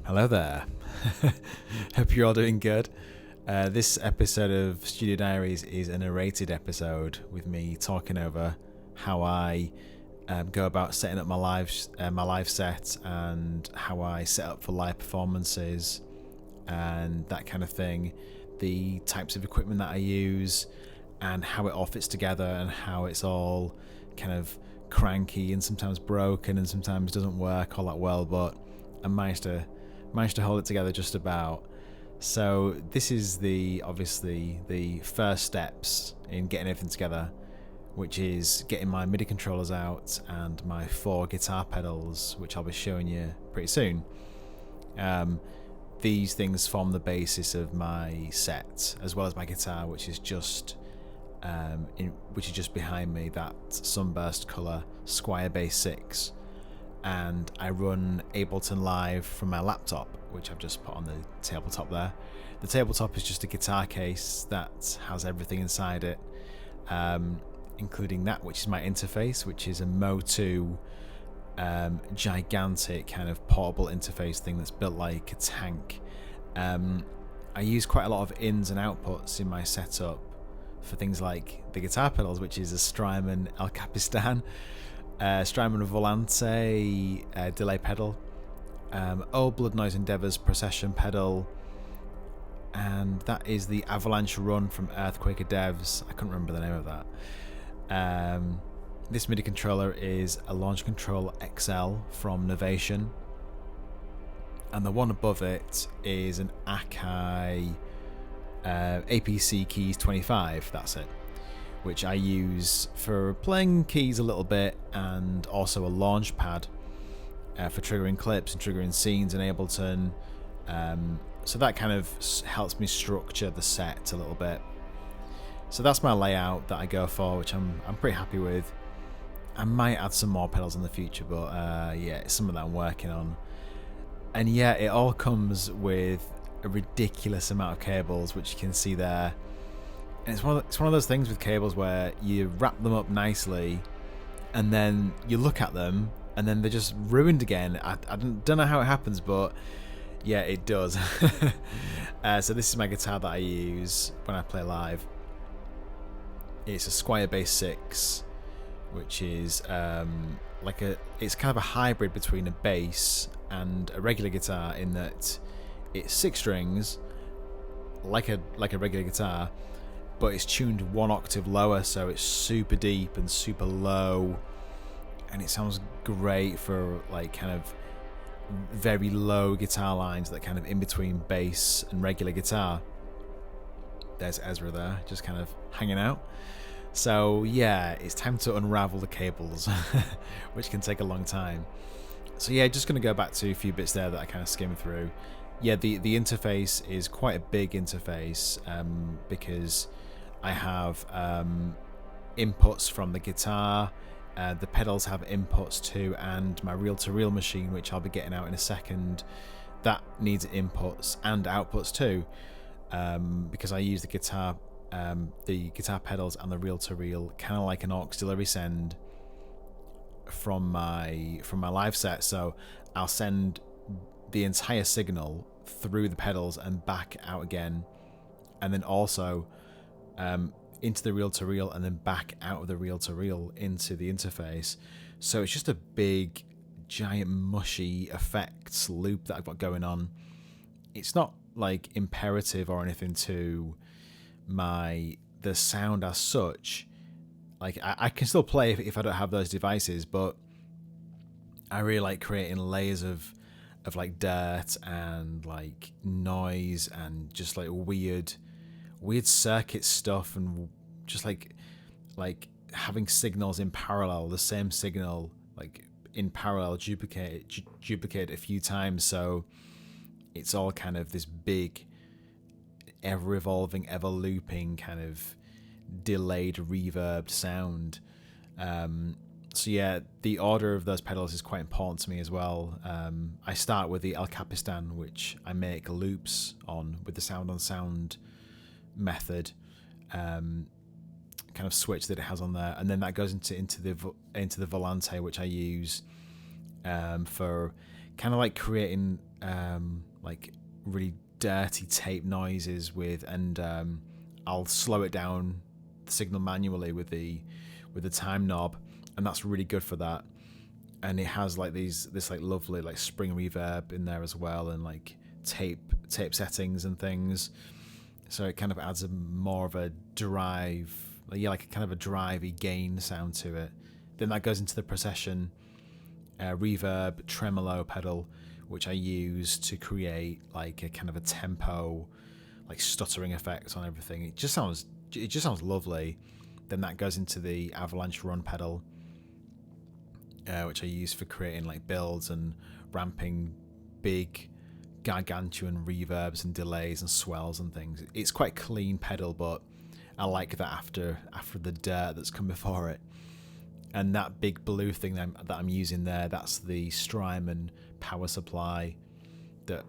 Hello there. Hope you're all doing good. This episode of Studio Diaries is a narrated episode with me talking over how I go about setting up my live set and how I set up for live performances and that kind of thing. The types of equipment that I use and how it all fits together and how it's all kind of cranky and sometimes broken and sometimes doesn't work all that well, but I managed to hold it together just about. So this is obviously the first steps in getting everything together, which is getting my MIDI controllers out and my 4 guitar pedals, which I'll be showing you pretty soon. These things form the basis of my set, as well as my guitar, which is just behind me, that Sunburst Colour Squier Bass 6. And I run Ableton Live from my laptop, which I've just put on the tabletop there. The tabletop is just a guitar case that has everything inside it, including that, which is my interface, which is a Mo2 gigantic kind of portable interface thing that's built like a tank. I use quite a lot of ins and outputs in my setup for things like the guitar pedals, which is a Strymon El Capistan, Strymon Volante delay pedal, Old Blood Noise Endeavours procession pedal, and that is the Avalanche Run from Earthquaker Devs. I couldn't remember the name of that. This MIDI controller is a Launch Control XL from Novation, and the one above it is an Akai APC Keys 25, that's it, which I use for playing keys a little bit, and also a launch pad for triggering clips and triggering scenes in Ableton. So that kind of helps me structure the set a little bit. So that's my layout that I go for, which I'm pretty happy with. I might add some more pedals in the future, but yeah, it's something that I'm working on. And yeah, it all comes with a ridiculous amount of cables, which you can see there. And it's one of those things with cables where you wrap them up nicely, and then you look at them, and then they're just ruined again. I don't know how it happens, but yeah, it does. So this is my guitar that I use when I play live. It's a Squier Bass 6, which is it's kind of a hybrid between a bass and a regular guitar, in that it's 6 strings, like a regular guitar, but it's tuned 1 octave lower, so it's super deep and super low, and it sounds great for like kind of very low guitar lines that kind of in between bass and regular guitar. There's Ezra there, just kind of hanging out. So yeah, it's time to unravel the cables, which can take a long time. So yeah, just going to go back to a few bits there that I kind of skimmed through. Yeah, the interface is quite a big interface, because I have inputs from the guitar, the pedals have inputs too, and my reel-to-reel machine, which I'll be getting out in a second, that needs inputs and outputs too, because I use the guitar pedals and the reel-to-reel kind of like an auxiliary send from my live set. So I'll send the entire signal through the pedals and back out again, and then also into the reel-to-reel, and then back out of the reel-to-reel into the interface. So it's just a big giant mushy effects loop that I've got going on. It's not like imperative or anything to the sound as such. Like I can still play if I don't have those devices, but I really like creating layers of like dirt and like noise and just like weird circuit stuff, and just like having signals in parallel, the same signal like in parallel, duplicate a few times, so it's all kind of this big ever evolving, ever looping kind of delayed reverbed sound. So yeah, the order of those pedals is quite important to me as well. I start with the El Capistan, which I make loops on with the sound on sound method, kind of switch that it has on there, and then that goes into the Volante, which I use for kind of like creating like really dirty tape noises with, and I'll slow it down the signal manually with the time knob, and that's really good for that. And it has like this like lovely like spring reverb in there as well, and like tape settings and things, so it kind of adds a more of a drive, like a kind of a drivey gain sound to it. Then that goes into the procession reverb tremolo pedal, which I use to create like a kind of a tempo, like stuttering effect on everything. It just sounds lovely. Then that goes into the avalanche run pedal, which I use for creating like builds and ramping big gargantuan reverbs and delays and swells and things. It's quite a clean pedal, but I like that after the dirt that's come before it. And that big blue thing that I'm using there, that's the Strymon power supply that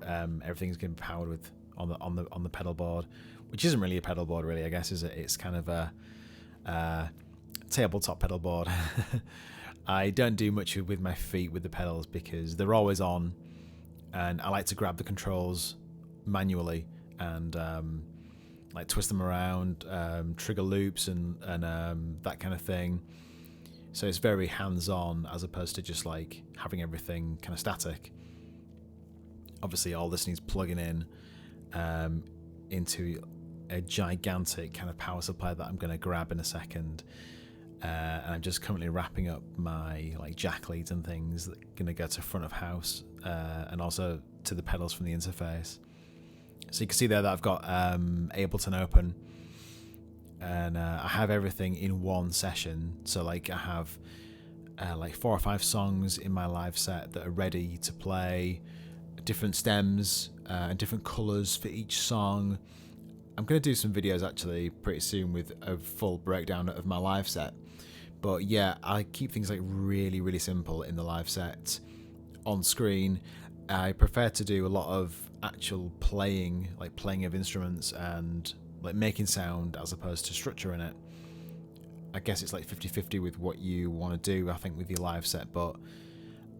everything's getting powered with on the pedal board, which isn't really a pedal board, really, I guess, is it? It's kind of a tabletop pedal board. I don't do much with my feet with the pedals because they're always on, and I like to grab the controls manually and like twist them around, trigger loops and that kind of thing. So it's very hands-on as opposed to just like having everything kind of static. Obviously, all this needs plugging in into a gigantic kind of power supply that I'm going to grab in a second. And I'm just currently wrapping up my like jack leads and things that are going to go to front of house and also to the pedals from the interface. So you can see there that I've got Ableton open, and I have everything in one session. So like I have like 4 or 5 songs in my live set that are ready to play, different stems and different colours for each song. I'm going to do some videos actually pretty soon with a full breakdown of my live set. But yeah, I keep things like really, really simple in the live set on screen. I prefer to do a lot of actual playing, like playing of instruments and like making sound as opposed to structure in it. I guess it's like 50-50 with what you want to do, I think, with your live set, but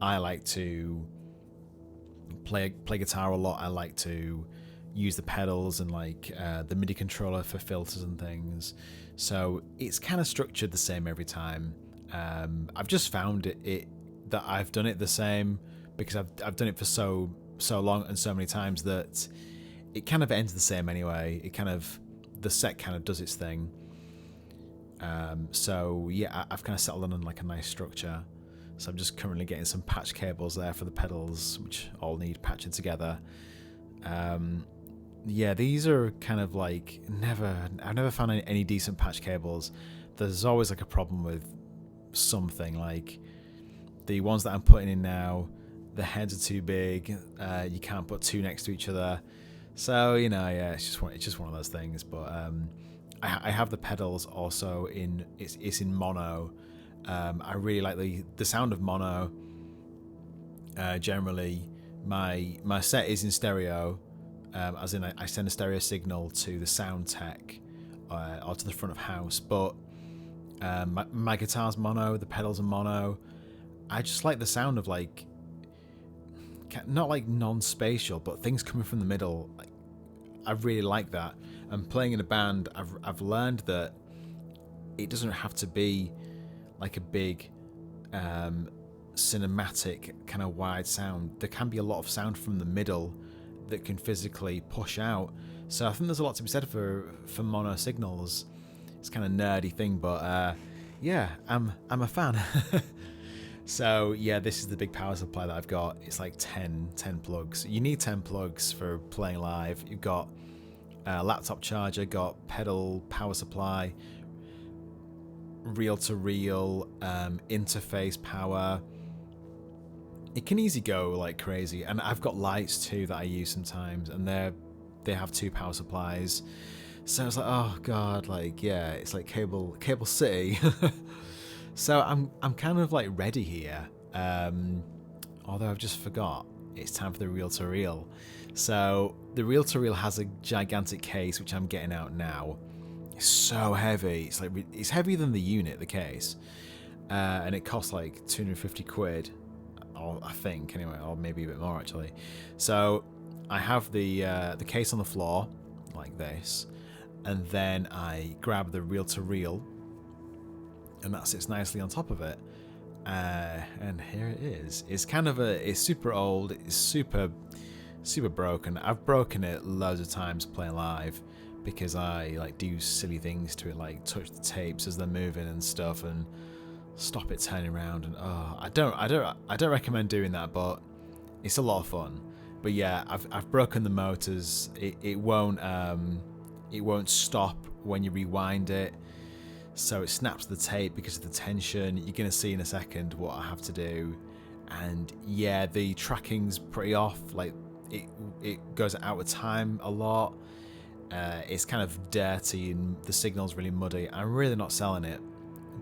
I like to play guitar a lot. I like to use the pedals and like the MIDI controller for filters and things, so it's kind of structured the same every time. I've just found it that I've done it the same because I've done it for so long and so many times that it kind of ends the same anyway. The set kind of does its thing. So yeah, I've kind of settled on like a nice structure. So I'm just currently getting some patch cables there for the pedals, which all need patching together. Yeah, these are kind of like I've never found any decent patch cables. There's always like a problem with something, like the ones that I'm putting in now, the heads are too big. You can't put 2 next to each other. So, you know, yeah, it's just one of those things. But I have the pedals also it's in mono. I really like the sound of mono. Generally, my set is in stereo, as in I send a stereo signal to the sound tech or to the front of house. But my guitar's mono, the pedals are mono. I just like the sound of like, not like non-spatial, but things coming from the middle. I really like that. And playing in a band, I've learned that it doesn't have to be like a big cinematic kind of wide sound. There can be a lot of sound from the middle that can physically push out. So I think there's a lot to be said for mono signals. It's kind of nerdy thing, but yeah, I'm a fan. So yeah, this is the big power supply that I've got. It's like 10 plugs. You need 10 plugs for playing live. You've got a laptop charger, got pedal, power supply, reel-to-reel, interface power. It can easily go like crazy. And I've got lights too that I use sometimes, and they have 2 power supplies. So it's like, oh god, like yeah, it's like cable city. So I'm kind of like ready here. Although I've just forgot, it's time for the reel-to-reel. So the reel-to-reel has a gigantic case, which I'm getting out now. It's so heavy. It's heavier than the unit, the case, and it costs like 250 quid. or I think anyway, or maybe a bit more actually. So I have the case on the floor like this, and then I grab the reel-to-reel, and that sits nicely on top of it. And here it is. It's kind of it's super old. It's super broken. I've broken it loads of times playing live because I like do silly things to it, like touch the tapes as they're moving and stuff, and stop it turning around. And I don't recommend doing that, but it's a lot of fun. But yeah, I've broken the motors. It won't stop when you rewind it. So it snaps the tape because of the tension. You're going to see in a second what I have to do. And yeah, the tracking's pretty off. Like it goes out of time a lot. It's kind of dirty and the signal's really muddy. I'm really not selling it,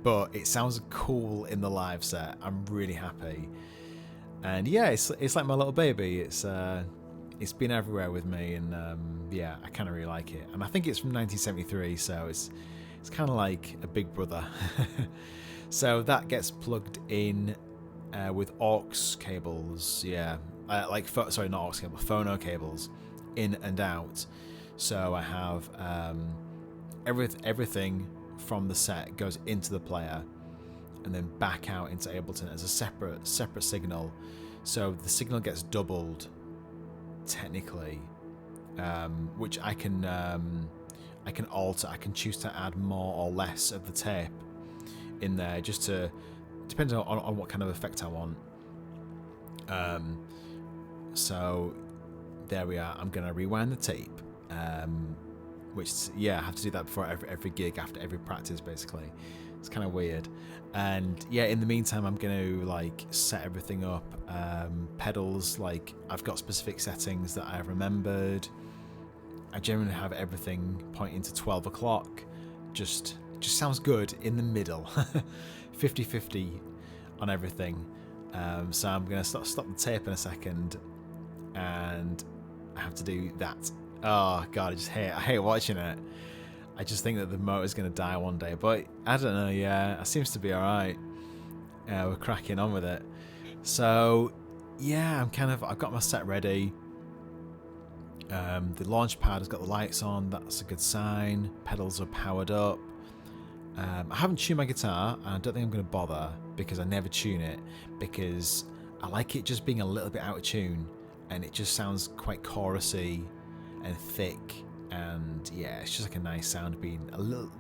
but it sounds cool in the live set. I'm really happy. And yeah, it's like my little baby. It's been everywhere with me, and yeah, I kind of really like it. And I think it's from 1973, so it's kind of like a big brother. So that gets plugged in with aux cables, yeah, not aux cables, phono cables, in and out. So I have everything from the set goes into the player, and then back out into Ableton as a separate signal. So the signal gets doubled, technically, which I can alter. I can choose to add more or less of the tape in there, just to depends on what kind of effect I want. So there we are. I'm gonna rewind the tape, which yeah, I have to do that before every gig, after every practice, basically. It's kind of weird. And yeah, in the meantime, I'm gonna like set everything up. Pedals, like I've got specific settings that I've remembered. I generally have everything pointing to 12 o'clock. Just sounds good in the middle. 50-50 on everything. So I'm going to stop the tape in a second, and I have to do that. Oh god, I hate watching it. I just think that the motor's going to die one day, but I don't know. Yeah, it seems to be alright. We're cracking on with it. So yeah, I've got my set ready. The launch pad has got the lights on. That's a good sign. Pedals are powered up. I haven't tuned my guitar, and I don't think I'm going to bother because I never tune it, because I like it just being a little bit out of tune, and it just sounds quite chorusy and thick, and yeah, it's just like a nice sound being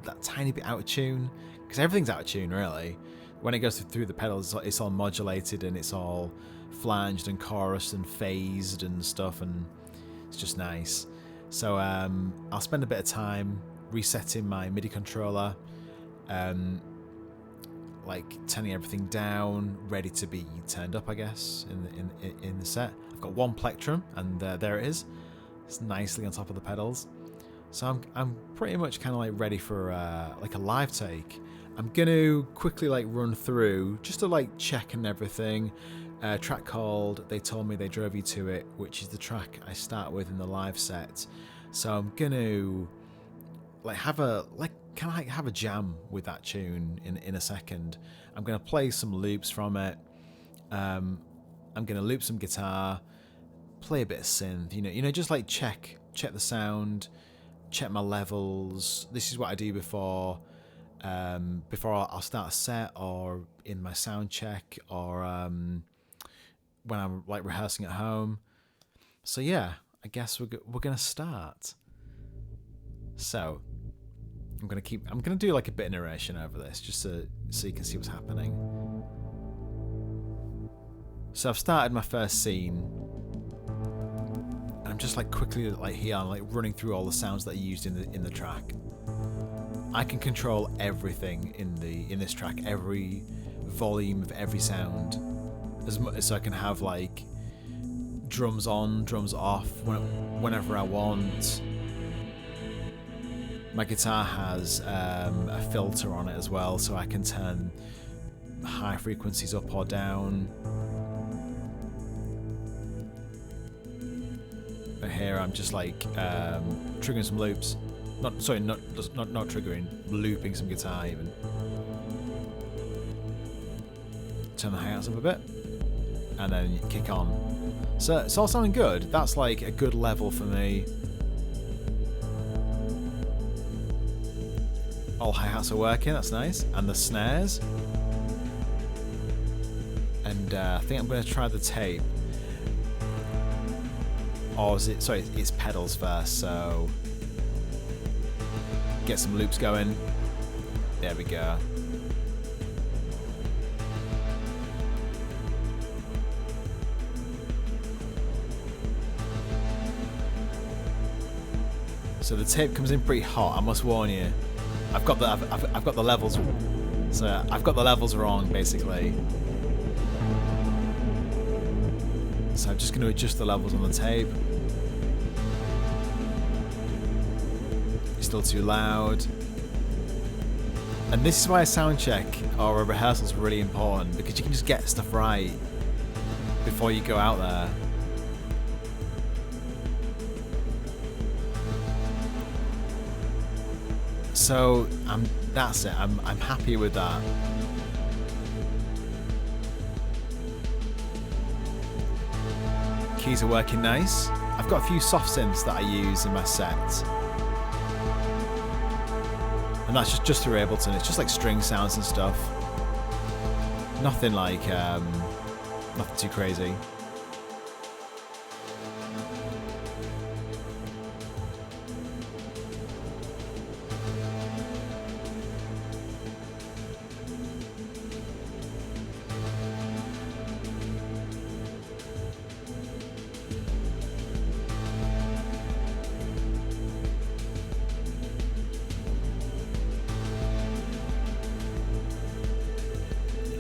that tiny bit out of tune, because everything's out of tune really. When it goes through the pedals, it's all modulated and it's all flanged and chorused and phased and stuff, and it's just nice. So I'll spend a bit of time resetting my MIDI controller, like turning everything down, ready to be turned up, I guess, in the set. I've got one plectrum, and there it is. It's nicely on top of the pedals. So I'm pretty much kind of like ready for like a live take. I'm gonna quickly like run through just to like check and everything. Track called They Told Me They Drove You to It, which is the track I start with in the live set. So I'm gonna like have a jam with that tune in a second. I'm gonna play some loops from it. I'm gonna loop some guitar, play a bit of synth, you know, just like check the sound, check my levels. This is what I do before I'll start a set, or in my sound check, or when I'm like rehearsing at home. So yeah, I guess we're gonna start. So I'm gonna do like a bit of narration over this, just so you can see what's happening. So I've started my first scene, and I'm just like quickly like here, I'm like running through all the sounds that are used in the track. I can control everything in this track, every volume of every sound, so I can have like drums on, drums off whenever I want. My guitar has a filter on it as well, so I can turn high frequencies up or down. But here I'm just like triggering some loops. Not triggering, looping some guitar even. Turn the hi-hats up a bit. and then kick on. So it's all sounding good. That's like a good level for me. All hi-hats are working, that's nice. And the snares. And I think I'm going to try the tape. Or is it, sorry, it's pedals first, so get some loops going. There we go. So the tape comes in pretty hot, I must warn you. I've got the levels, so I've got the levels wrong basically. So I'm just going to adjust the levels on the tape. It's still too loud. And this is why a sound check or a rehearsal is really important, because you can just get stuff right before you go out there. So that's it. I'm happy with that. Keys are working nice. I've got a few soft synths that I use in my set, and that's just through Ableton. It's just like string sounds and stuff. Nothing like nothing too crazy.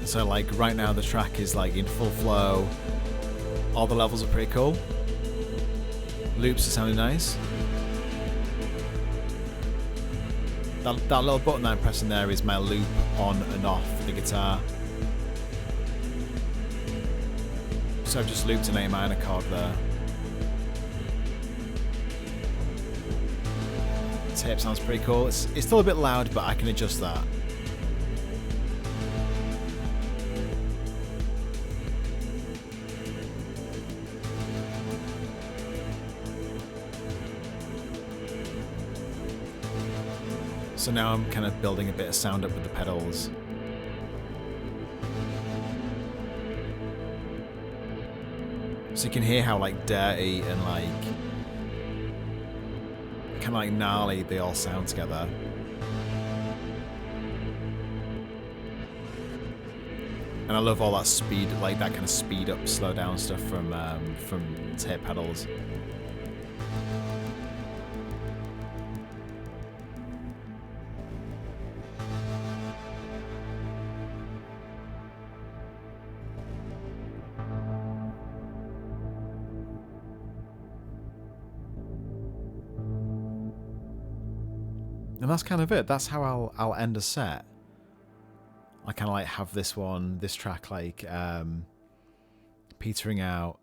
So like right now the track is like in full flow. All the levels are pretty cool. Loops are sounding nice. That little button that I'm pressing there is my loop on and off the guitar. So I've just looped an A minor chord there. The tape sounds pretty cool. It's still a bit loud, but I can adjust that. So now I'm kind of building a bit of sound up with the pedals. So you can hear how like dirty and like kind of like gnarly they all sound together. And I love all that speed, like that kind of speed up, slow down stuff from tape pedals. And that's kind of it. That's how I'll end a set. I kind of like have this track like petering out,